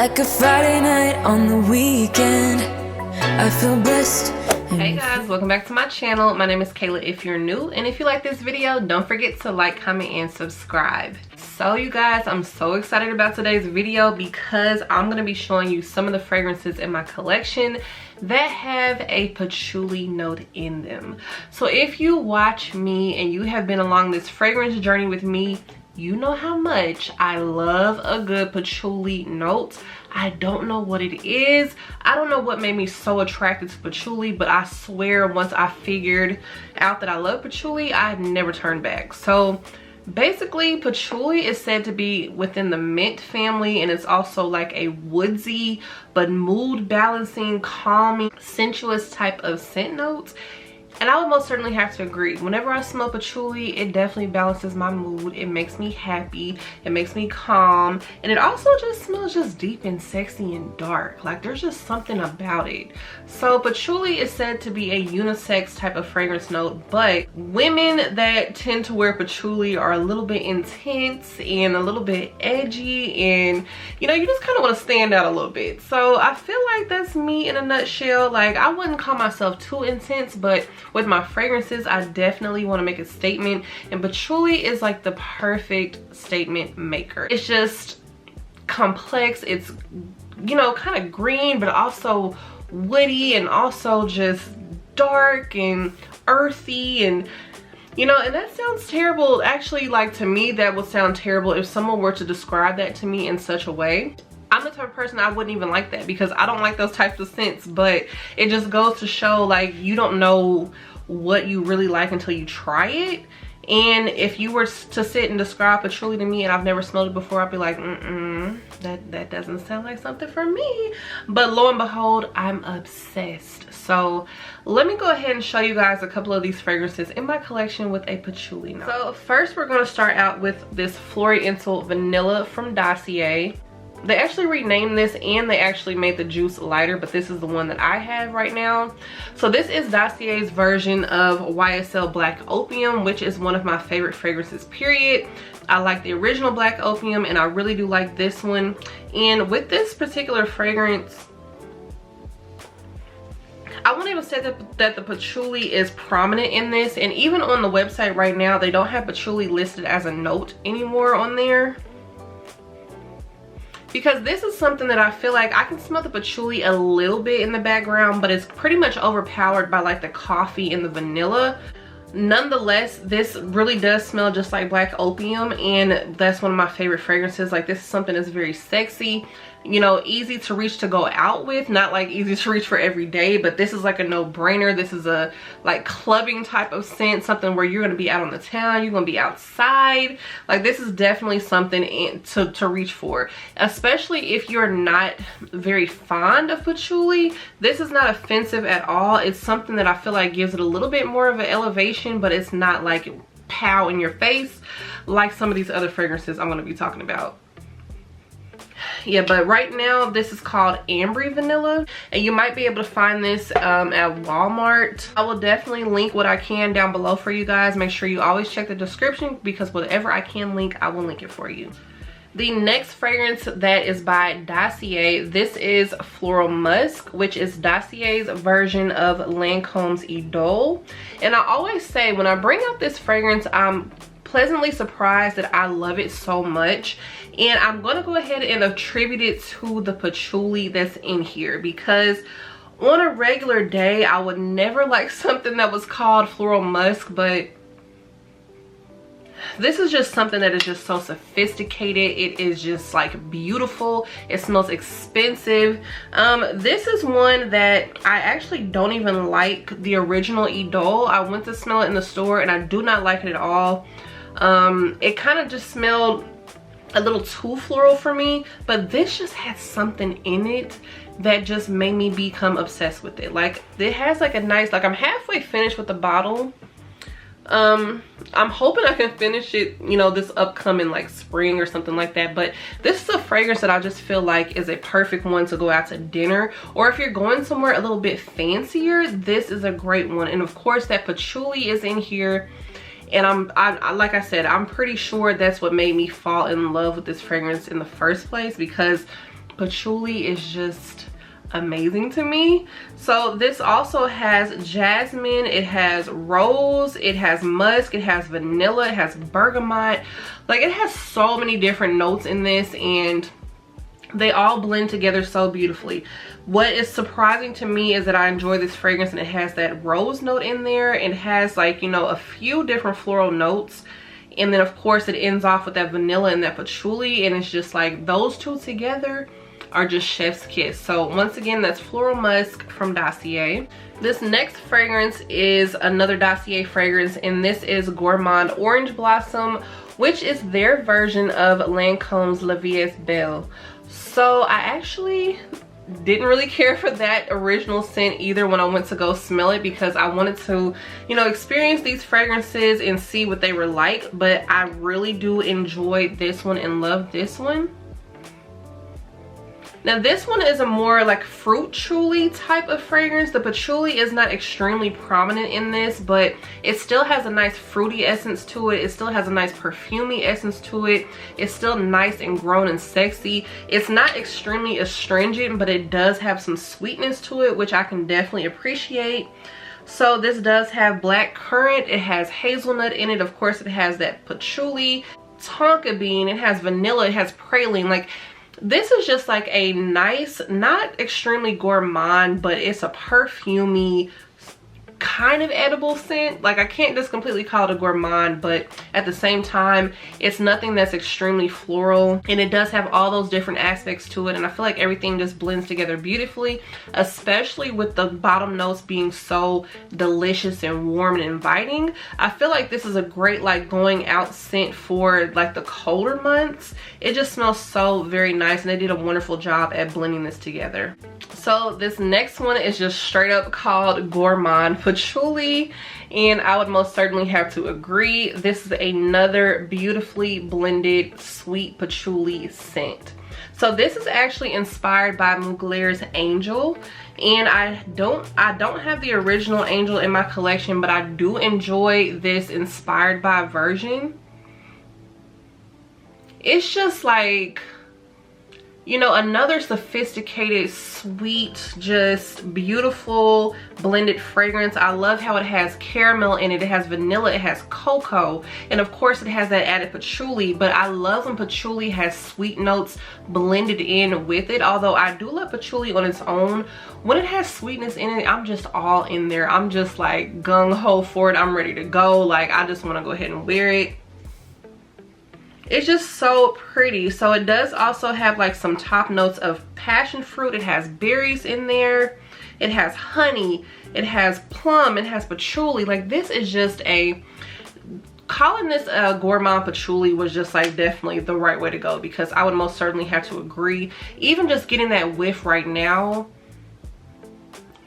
like a Friday night on the weekend. I feel blessed. Hey guys, welcome back to my channel. My name is Kayla if you're new, and if you like this video, don't forget to like, comment, and subscribe. So you guys, I'm so excited about today's video because I'm going to be showing you some of the fragrances in my collection that have a patchouli note in them. So if you watch me and you have been along this fragrance journey with me, you know how much I love a good patchouli note. I don't know what it is. I don't know what made me so attracted to patchouli, but I swear once I figured out that I love patchouli, I never turned back. So basically, patchouli is said to be within the mint family, and it's also like a woodsy but mood balancing, calming, sensuous type of scent notes. And I would most certainly have to agree. Whenever I smell patchouli, it definitely balances my mood. It makes me happy. It makes me calm. And it also just smells just deep and sexy and dark. Like there's just something about it. So patchouli is said to be a unisex type of fragrance note, but women that tend to wear patchouli are a little bit intense and a little bit edgy, and you know, you just kind of want to stand out a little bit. So I feel like that's me in a nutshell. Like I wouldn't call myself too intense, but with my fragrances, I definitely want to make a statement, and patchouli is like the perfect statement maker. It's just complex. It's, you know, kind of green, but also woody, and also just dark and earthy, and you know, and that sounds terrible. Actually, like to me, that would sound terrible if someone were to describe that to me in such a way. I'm the type of person I wouldn't even like that because I don't like those types of scents, but it just goes to show like you don't know what you really like until you try it. And if you were to sit and describe patchouli to me and I've never smelled it before, I'd be like, that doesn't sound like something for me. But lo and behold, I'm obsessed. So let me go ahead and show you guys a couple of these fragrances in my collection with a patchouli note. So first we're going to start out with this Floriental Vanilla from Dossier. They actually renamed this and they actually made the juice lighter, but this is the one that I have right now. So this is Dossier's version of YSL Black Opium, which is one of my favorite fragrances, period. I like the original Black Opium and I really do like this one. And with this particular fragrance, I won't even say that the patchouli is prominent in this, and even on the website right now, they don't have patchouli listed as a note anymore on there. Because this is something that I feel like I can smell the patchouli a little bit in the background, but it's pretty much overpowered by like the coffee and the vanilla. Nonetheless, this really does smell just like Black Opium, and that's one of my favorite fragrances. Like this is something that's very sexy, you know, easy to reach to go out with, not like easy to reach for every day, but this is like a no-brainer. This is a like clubbing type of scent, something where you're going to be out on the town, you're going to be outside. Like this is definitely something to reach for, especially if you're not very fond of patchouli. This is not offensive at all. It's something that I feel like gives it a little bit more of an elevation, but it's not like pow in your face like some of these other fragrances I'm going to be talking about. Yeah, but right now this is called Ambre Vanilla, and you might be able to find this at Walmart. I will definitely link what I can down below for you guys. Make sure you always check the description because whatever I can link, I will link it for you. The next fragrance that is by Dossier, this is Floral Musk, which is Dossier's version of Lancome's Idole. And I always say when I bring out this fragrance, I'm pleasantly surprised that I love it so much, and I'm gonna go ahead and attribute it to the patchouli that's in here, because on a regular day I would never like something that was called Floral Musk, but this is just something that is just so sophisticated. It is just like beautiful. It smells expensive. This is one that I actually don't even like the original Idole. I went to smell it in the store and I do not like it at all. It kind of just smelled a little too floral for me, but this just has something in it that just made me become obsessed with it. Like it has like a nice, like I'm halfway finished with the bottle. I'm hoping I can finish it, you know, this upcoming like spring or something like that. But this is a fragrance that I just feel like is a perfect one to go out to dinner, or if you're going somewhere a little bit fancier, this is a great one. And of course that patchouli is in here, and like I said, I'm pretty sure that's what made me fall in love with this fragrance in the first place, because patchouli is just amazing to me. So this also has jasmine, it has rose, it has musk, it has vanilla, it has bergamot. Like, it has so many different notes in this, and they all blend together so beautifully. What is surprising to me is that I enjoy this fragrance and it has that rose note in there. It has, like, you know, a few different floral notes, and then of course it ends off with that vanilla and that patchouli, and it's just like those two together are just chef's kiss. So once again, that's Floral Musk from Dossier. This next fragrance is another Dossier fragrance, and this is Gourmand Orange Blossom, which is their version of Lancome's La Vie Est Belle. So I actually didn't really care for that original scent either when I went to go smell it, because I wanted to, you know, experience these fragrances and see what they were like. But I really do enjoy this one and love this one. Now this one is a more like fruit patchouli type of fragrance. The patchouli is not extremely prominent in this, but it still has a nice fruity essence to it. It still has a nice perfumey essence to it. It's still nice and grown and sexy. It's not extremely astringent, but it does have some sweetness to it, which I can definitely appreciate. So this does have black currant, it has hazelnut in it, of course it has that patchouli, tonka bean, it has vanilla, it has praline. Like, this is just like a nice, not extremely gourmand, but it's a perfumey kind of edible scent. Like, I can't just completely call it a gourmand, but at the same time it's nothing that's extremely floral, and it does have all those different aspects to it, and I feel like everything just blends together beautifully, especially with the bottom notes being so delicious and warm and inviting. I feel like this is a great like going out scent for like the colder months. It just smells so very nice, and they did a wonderful job at blending this together. So this next one is just straight up called Gourmand Patchouli, and I would most certainly have to agree. This is another beautifully blended sweet patchouli scent. So this is actually inspired by Mugler's Angel, and I don't have the original Angel in my collection, but I do enjoy this inspired by version. It's just like, you know, another sophisticated, sweet, just beautiful blended fragrance. I love how it has caramel in it, it has vanilla, it has cocoa, and of course it has that added patchouli. But I love when patchouli has sweet notes blended in with it. Although I do love patchouli on its own, when it has sweetness in it, I'm just all in there. I'm just like gung-ho for it. I'm ready to go. Like, I just want to go ahead and wear it. It's just so pretty. So it does also have like some top notes of passion fruit. It has berries in there, it has honey, it has plum, it has patchouli. Like, this is just a, calling this a gourmand patchouli was just like definitely the right way to go, because I would most certainly have to agree. Even just getting that whiff right now,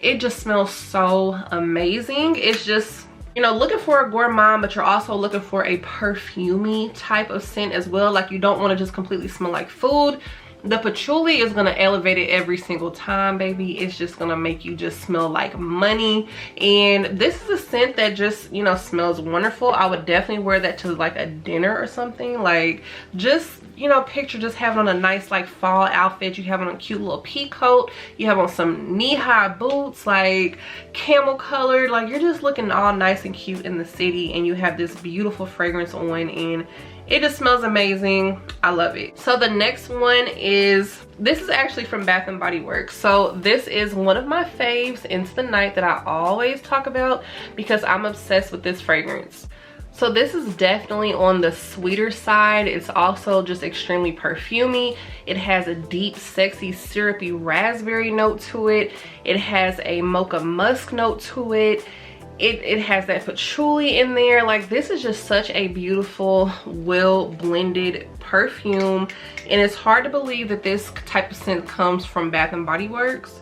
it just smells so amazing. It's just, you know, looking for a gourmand, but you're also looking for a perfumey type of scent as well. Like, you don't want to just completely smell like food. The patchouli is going to elevate it every single time, baby. It's just going to make you just smell like money. And this is a scent that just, you know, smells wonderful. I would definitely wear that to like a dinner or something. Like, just, you know, picture just having on a nice like fall outfit. You have on a cute little pea coat, you have on some knee-high boots, like camel colored, like you're just looking all nice and cute in the city, and you have this beautiful fragrance on, and it just smells amazing. I love it. So the next one is, this is actually from Bath and Body Works. So this is one of my faves into the night that I always talk about because I'm obsessed with this fragrance. So this is definitely on the sweeter side. It's also just extremely perfumey. It has a deep, sexy, syrupy raspberry note to it. It has a mocha musk note to it. It has that patchouli in there. Like, this is just such a beautiful, well blended perfume, and it's hard to believe that this type of scent comes from Bath and Body Works.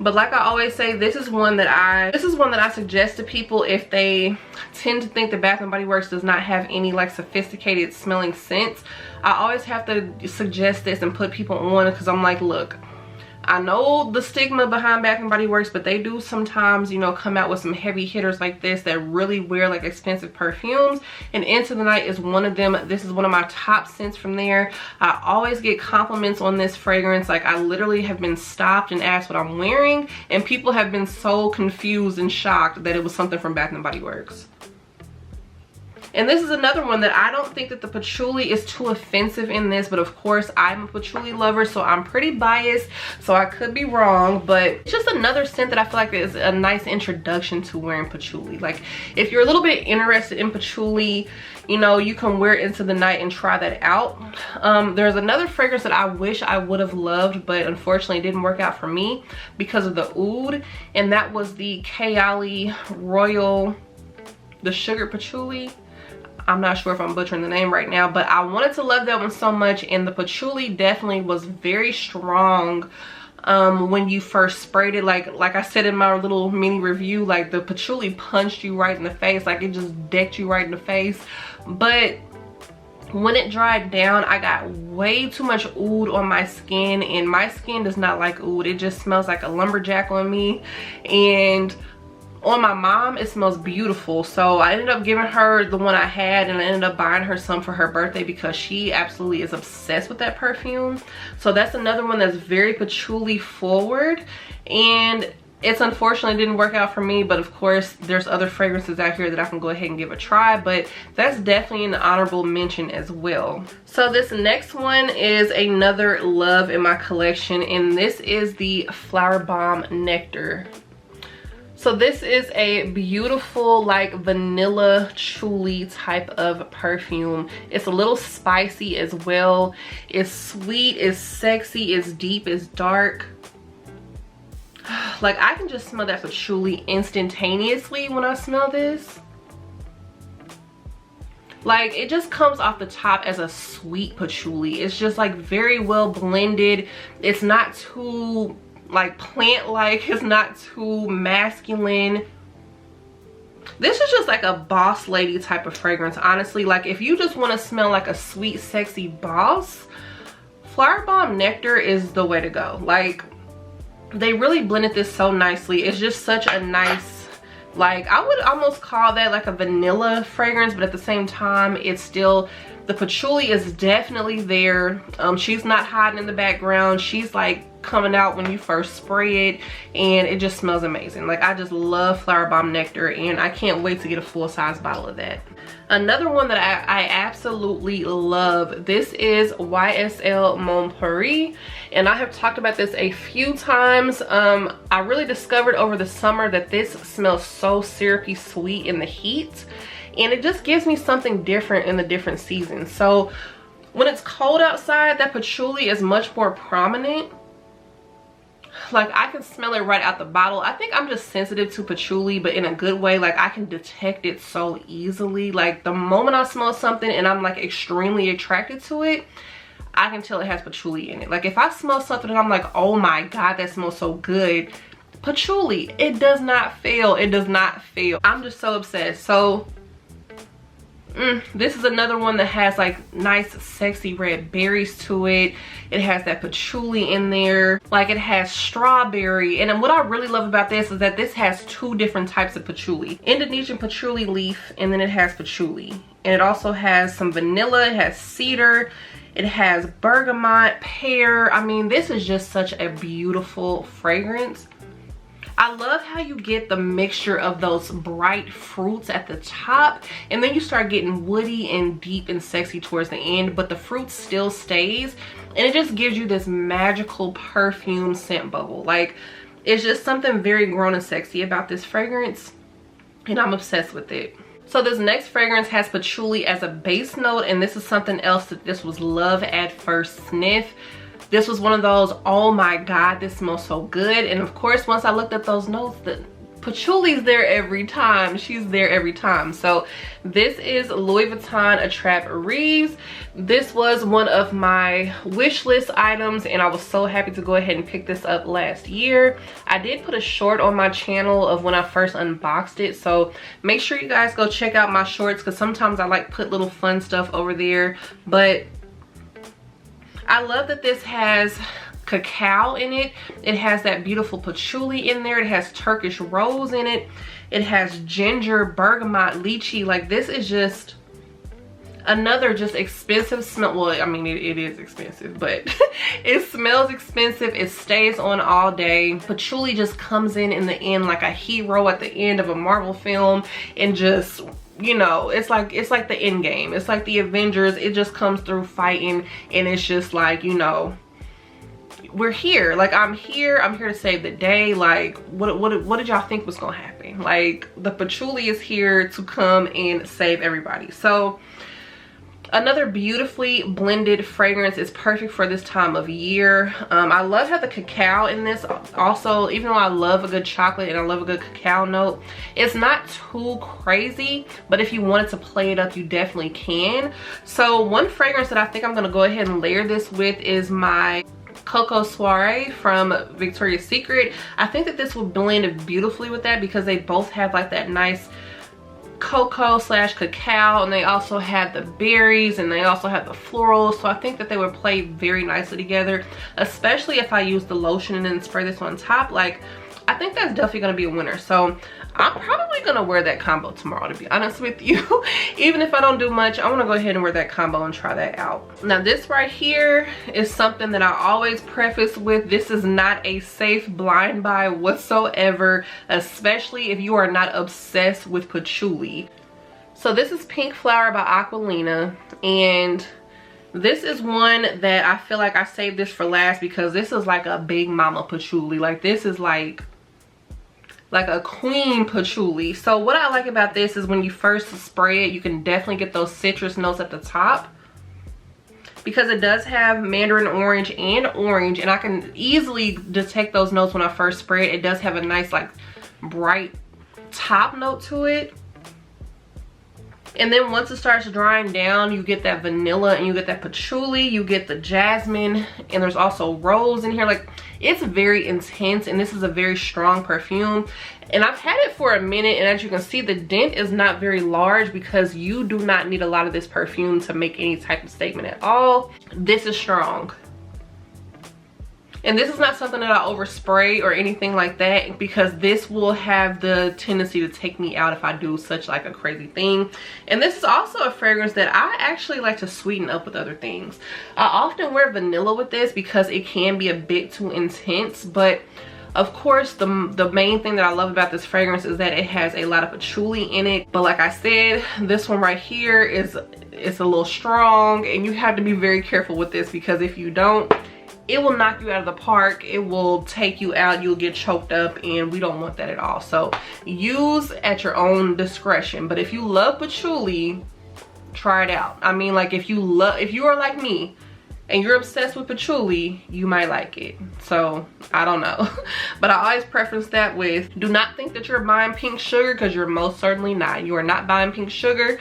But like I always say, this is one that I suggest to people if they tend to think that Bath and Body Works does not have any like sophisticated smelling scents. I always have to suggest this and put people on, because I'm like, look, I know the stigma behind Bath and Body Works, but they do sometimes, you know, come out with some heavy hitters like this that really wear like expensive perfumes, and Into the Night is one of them. This is one of my top scents from there. I always get compliments on this fragrance. Like, I literally have been stopped and asked what I'm wearing, and people have been so confused and shocked that it was something from Bath and Body Works. And this is another one that I don't think that the patchouli is too offensive in this, but of course I'm a patchouli lover, so I'm pretty biased, so I could be wrong, but it's just another scent that I feel like is a nice introduction to wearing patchouli. Like, if you're a little bit interested in patchouli, you know, you can wear Into the Night and try that out. There's another fragrance that I wish I would have loved, but unfortunately it didn't work out for me because of the oud, and that was the Kayla Royal, the Sugar Patchouli. I'm not sure if I'm butchering the name right now, but I wanted to love that one so much, and the patchouli definitely was very strong when you first sprayed it. Like I said in my little mini review, like the patchouli punched you right in the face, like it just decked you right in the face. But when it dried down, I got way too much oud on my skin, and my skin does not like oud. It just smells like a lumberjack on me, and on my mom it smells beautiful. So I ended up giving her the one I had, and I ended up buying her some for her birthday because she absolutely is obsessed with that perfume. So that's another one that's very patchouli forward, and it's unfortunately didn't work out for me, but of course there's other fragrances out here that I can go ahead and give a try, but that's definitely an honorable mention as well. So this next one is another love in my collection, and this is the Flower Bomb Nectar. So this is a beautiful like vanilla chuli type of perfume. It's a little spicy as well. It's sweet, it's sexy, it's deep, it's dark. Like, I can just smell that patchouli instantaneously when I smell this. Like, it just comes off the top as a sweet patchouli. It's just like very well blended. It's not too like plant-like, it's not too masculine. This is just like a boss lady type of fragrance, honestly. Like, if you just want to smell like a sweet sexy boss, Flower Bomb Nectar is the way to go. Like, they really blended this so nicely. It's just such a nice, like, I would almost call that like a vanilla fragrance, but at the same time it's still, the patchouli is definitely there. She's not hiding in the background. She's like coming out when you first spray it, and it just smells amazing. Like, I just love Flower Bomb Nectar, and I can't wait to get a full-size bottle of that. Another one that I absolutely love, this is YSL Mon Paris, and I have talked about this a few times. I really discovered over the summer that this smells so syrupy sweet in the heat, and it just gives me something different in the different seasons. So when it's cold outside, that patchouli is much more prominent. Like, I can smell it right out the bottle. I think I'm just sensitive to patchouli, but in a good way. Like, I can detect it so easily. Like, the moment I smell something and I'm like extremely attracted to it, I can tell it has patchouli in it. Like, if I smell something and I'm like, oh my god, that smells so good, patchouli, it does not fail. It does not fail. I'm just so obsessed. So this is another one that has like nice sexy red berries to it. It has that patchouli in there. Like, it has strawberry. And then what I really love about this is that this has two different types of patchouli. Indonesian patchouli leaf, and then it has patchouli. And it also has some vanilla, it has cedar, it has bergamot, pear. I mean, this is just such a beautiful fragrance. I love how you get the mixture of those bright fruits at the top, and then you start getting woody and deep and sexy towards the end, but the fruit still stays, and it just gives you this magical perfume scent bubble. Like, it's just something very grown and sexy about this fragrance, and I'm obsessed with it. So this next fragrance has patchouli as a base note, and this is something else that this was love at first sniff. This was one of those, oh my god, this smells so good. And of course, once I looked at those notes, the patchouli's there every time. She's there every time. So this is Louis Vuitton Attrape Reeves. This was one of my wish list items, and I was so happy to go ahead and pick this up last year. I did put a short on my channel of when I first unboxed it, so make sure you guys go check out my shorts, because sometimes I like put little fun stuff over there. But I love that this has cacao in it. It has that beautiful patchouli in there. It has Turkish rose in it. It has ginger, bergamot, lychee. Like, this is just another just expensive smell. Well, I mean, it is expensive, but it smells expensive. It stays on all day. Patchouli just comes in the end like a hero at the end of a Marvel film, and just, you know, it's like the end game. It's like the Avengers. It just comes through fighting, and it's just like, you know, we're here. Like, I'm here to save the day. Like, what did y'all think was gonna happen? Like, the patchouli is here to come and save everybody. So another beautifully blended fragrance. Is perfect for this time of year. I love how the cacao in this also, even though I love a good chocolate and I love a good cacao note, it's not too crazy, but if you wanted to play it up, you definitely can. So one fragrance that I think I'm gonna go ahead and layer this with is my Cocoa Soiree from Victoria's Secret. I think that this will blend beautifully with that because they both have like that nice cocoa slash cacao, and they also have the berries, and they also have the florals. So I think that they would play very nicely together, especially if I use the lotion and then spray this on top. Like, I think that's definitely gonna be a winner. So I'm probably gonna wear that combo tomorrow, to be honest with you. Even if I don't do much, I want to go ahead and wear that combo and try that out. Now this right here is something that I always preface with, this is not a safe blind buy whatsoever, especially if you are not obsessed with patchouli. So this is Pink Flower by Aquilina, and this is one that I feel like I saved this for last because this is like a big mama patchouli. Like, this is like a queen patchouli. So what I like about this is when you first spray it, you can definitely get those citrus notes at the top, because it does have mandarin orange, and I can easily detect those notes when I first spray it. It does have a nice like bright top note to it. And then once it starts drying down, you get that vanilla and you get that patchouli, you get the jasmine, and there's also rose in here. Like, it's very intense, and this is a very strong perfume. And I've had it for a minute, and as you can see, the dent is not very large because you do not need a lot of this perfume to make any type of statement at all. This is strong. And this is not something that I overspray or anything like that, because this will have the tendency to take me out if I do such like a crazy thing. And this is also a fragrance that I actually like to sweeten up with other things. I often wear vanilla with this because it can be a bit too intense, but of course the main thing that I love about this fragrance is that it has a lot of patchouli in it. But like I said, this one right here it's a little strong, and you have to be very careful with this, because if you don't, it will knock you out of the park. It will take you out. You'll get choked up, and we don't want that at all. So use at your own discretion. But if you love patchouli, try it out. I mean, like, if you are like me and you're obsessed with patchouli, you might like it. So I don't know. But I always preference that with, do not think that you're buying pink sugar, because you're most certainly not. You are not buying pink sugar.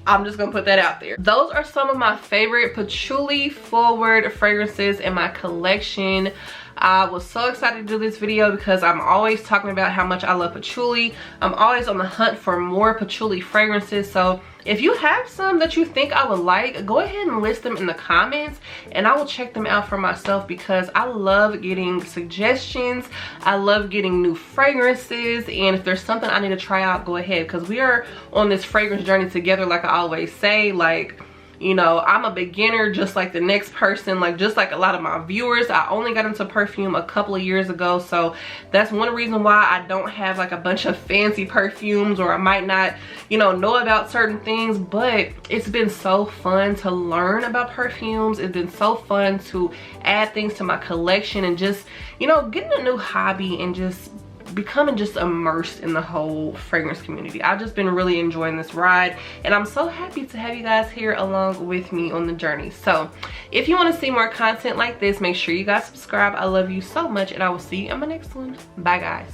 I'm just gonna put that out there. Those are some of my favorite patchouli forward fragrances in my collection. I was so excited to do this video because I'm always talking about how much I love patchouli. I'm always on the hunt for more patchouli fragrances. So if you have some that you think I would like, go ahead and list them in the comments, and I will check them out for myself, because I love getting suggestions. I love getting new fragrances, and if there's something I need to try out, go ahead, because we are on this fragrance journey together. Like I always say, like, you know, I'm a beginner just like the next person, like just like a lot of my viewers. I only got into perfume a couple of years ago, so that's one reason why I don't have like a bunch of fancy perfumes, or I might not, you know about certain things. But it's been so fun to learn about perfumes. It's been so fun to add things to my collection, and just, you know, getting a new hobby and just becoming just immersed in the whole fragrance community. I've just been really enjoying this ride, and I'm so happy to have you guys here along with me on the journey. So if you want to see more content like this, make sure you guys subscribe. I love you so much, and I will see you in my next one. Bye guys.